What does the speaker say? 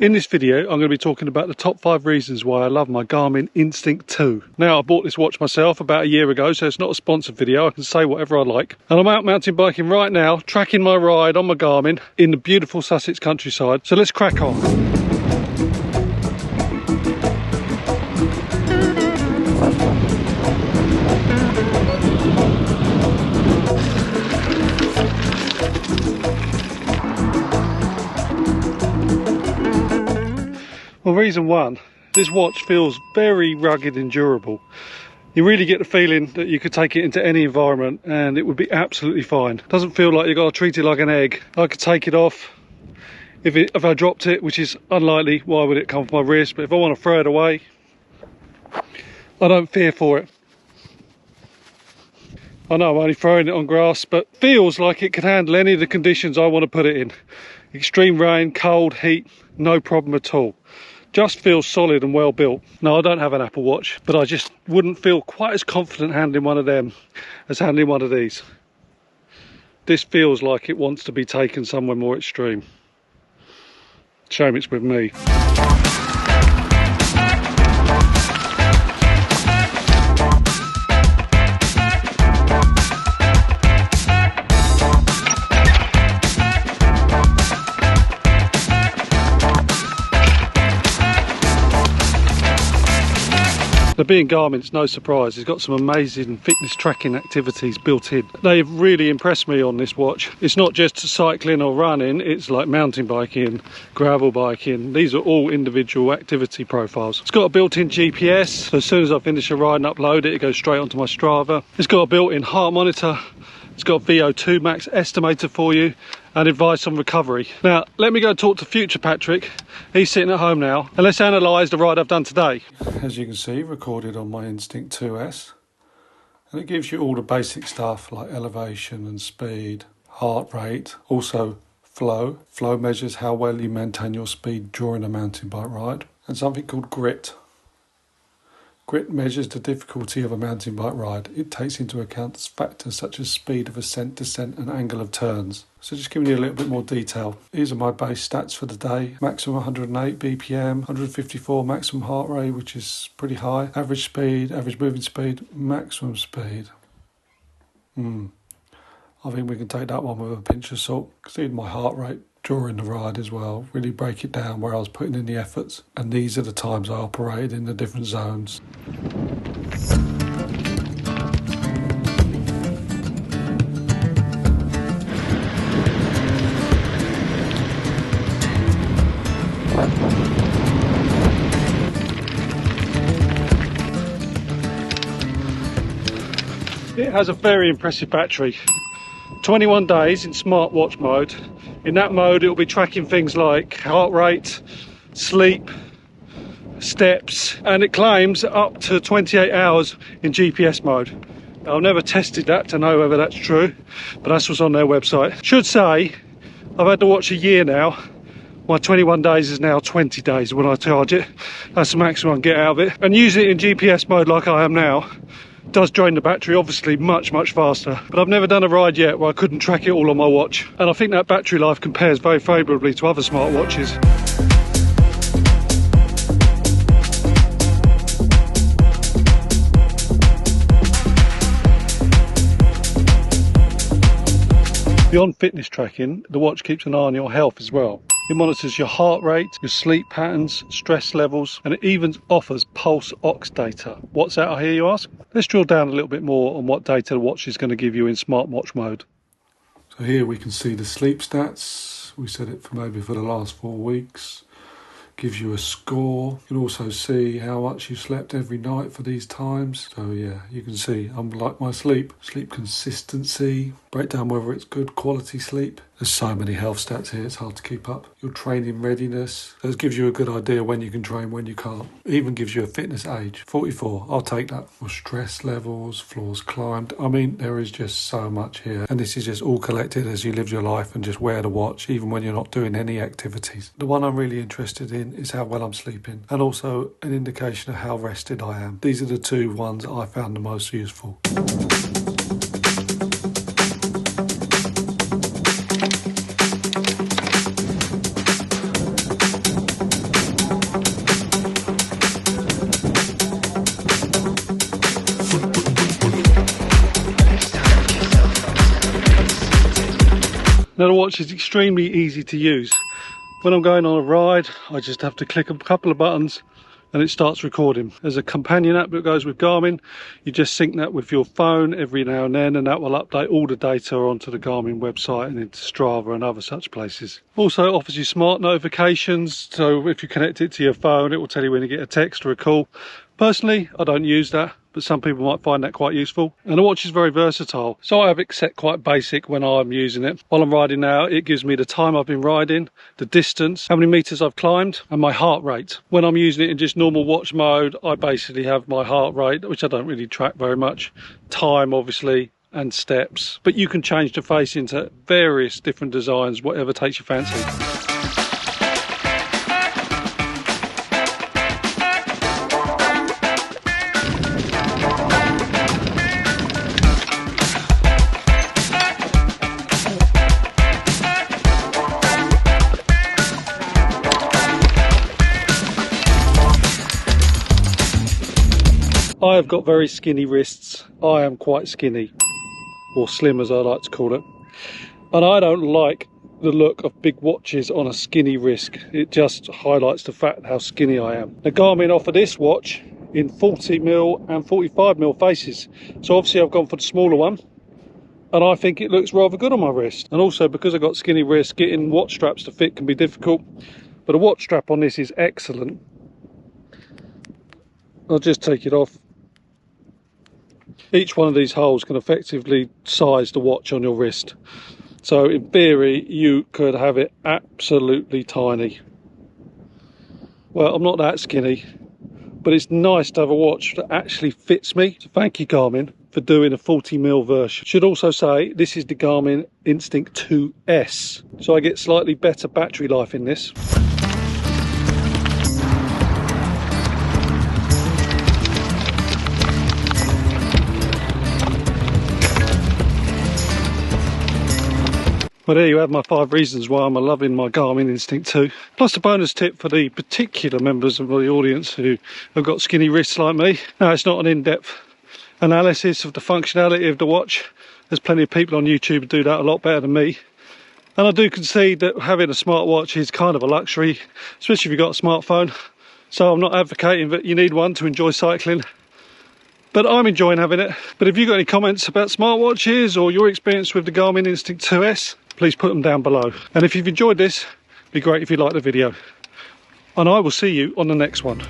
In this video, I'm going to be talking about the top 5 reasons why I love my Garmin Instinct 2. Now, I bought this watch myself about a year ago, so it's not a sponsored video. I can say whatever I like. And I'm out mountain biking right now, tracking my ride on my Garmin in the beautiful Sussex countryside. So let's crack on. Well, reason one, this watch feels very rugged and durable. You really get the feeling that you could take it into any environment and it would be absolutely fine. Doesn't feel like you've got to treat it like an egg. I could take it off if I dropped it, which is unlikely. Why would it come off my wrist? But if I want to throw it away, I don't fear for it. I know I'm only throwing it on grass, but feels like it could handle any of the conditions I want to put it in. Extreme rain, cold, heat, no problem at all. Just feels solid and well built. Now, I don't have an Apple Watch, but I just wouldn't feel quite as confident handling one of them as handling one of these. This feels like it wants to be taken somewhere more extreme. Shame it's with me. Now, being Garmin, it's no surprise, it's got some amazing fitness tracking activities built in. They've really impressed me on this watch. It's not just cycling or running, it's like mountain biking, gravel biking. These are all individual activity profiles. It's got a built-in GPS, so as soon as I finish a ride and upload it, it goes straight onto my Strava. It's got a built-in heart monitor. It's got VO2 max estimator for you and advice on recovery. Now, let me go talk to future Patrick. He's sitting at home now, and let's analyse the ride I've done today. As you can see, recorded on my Instinct 2S, and it gives you all the basic stuff like elevation and speed, heart rate, also flow. Flow measures how well you maintain your speed during a mountain bike ride, and something called grit. Grit measures the difficulty of a mountain bike ride. It takes into account factors such as speed of ascent, descent and angle of turns. So just giving you a little bit more detail. These are my base stats for the day. Maximum 108 BPM, 154 maximum heart rate, which is pretty high. Average speed, average moving speed, maximum speed. I think we can take that one with a pinch of salt. See my heart rate during the ride as well, really break it down where I was putting in the efforts, and these are the times I operated in the different zones. It has a very impressive battery. 21 days in smartwatch mode. In that mode, it'll be tracking things like heart rate, sleep, steps, and it claims up to 28 hours in GPS mode. Now, I've never tested that to know whether that's true, but that's what's on their website. Should say, I've had to watch a year now. My 21 days is now 20 days when I charge it. That's the maximum I can get out of it. And using it in GPS mode like I am now, does drain the battery obviously much faster, but I've never done a ride yet where I couldn't track it all on my watch, and I think that battery life compares very favourably to other smartwatches. Beyond fitness tracking, the watch keeps an eye on your health as well. It monitors your heart rate, your sleep patterns, stress levels, and it even offers pulse ox data. What's that, I hear you ask? Let's drill down a little bit more on what data the watch is going to give you in smartwatch mode. So here we can see the sleep stats. We set it for maybe for the last 4 weeks. Gives you a score. You can also see how much you slept every night for these times. So yeah, you can see unlike my sleep consistency, break down whether it's good quality sleep. There's so many health stats here, it's hard to keep up. Your training readiness. So it gives you a good idea when you can train, when you can't. It even gives you a fitness age. 44, I'll take that. Your stress levels, floors climbed. I mean, there is just so much here. And this is just all collected as you live your life and just wear the watch, even when you're not doing any activities. The one I'm really interested in is how well I'm sleeping, and also an indication of how rested I am. These are the two ones I found the most useful. Now the watch is extremely easy to use. When I'm going on a ride, I just have to click a couple of buttons and it starts recording. There's a companion app that goes with Garmin. You just sync that with your phone every now and then, and that will update all the data onto the Garmin website and into Strava and other such places. Also it offers you smart notifications, so if you connect it to your phone, it will tell you when you get a text or a call. Personally, I don't use that, but some people might find that quite useful. And the watch is very versatile, so I have it set quite basic when I'm using it. While I'm riding now, it gives me the time I've been riding, the distance, how many meters I've climbed, and my heart rate. When I'm using it in just normal watch mode, I basically have my heart rate, which I don't really track very much, time obviously, and steps. But you can change the face into various different designs, whatever takes your fancy. I have got very skinny wrists. I am quite skinny, or slim as I like to call it. And I don't like the look of big watches on a skinny wrist. It just highlights the fact how skinny I am. Now Garmin offer this watch in 40mm and 45mm faces. So obviously I've gone for the smaller one. And I think it looks rather good on my wrist. And also because I've got skinny wrists, getting watch straps to fit can be difficult. But a watch strap on this is excellent. I'll just take it off. Each one of these holes can effectively size the watch on your wrist. So in theory, you could have it absolutely tiny. Well, I'm not that skinny, but it's nice to have a watch that actually fits me. So thank you, Garmin, for doing a 40mm version. Should also say this is the Garmin Instinct 2S. So I get slightly better battery life in this. Well, there you have my 5 reasons why I'm loving my Garmin Instinct 2. Plus a bonus tip for the particular members of the audience who have got skinny wrists like me. Now, it's not an in-depth analysis of the functionality of the watch. There's plenty of people on YouTube who do that a lot better than me. And I do concede that having a smartwatch is kind of a luxury, especially if you've got a smartphone. So I'm not advocating that you need one to enjoy cycling. But I'm enjoying having it. But if you've got any comments about smartwatches or your experience with the Garmin Instinct 2S, please put them down below. And if you've enjoyed this, it'd be great if you like the video. And I will see you on the next one.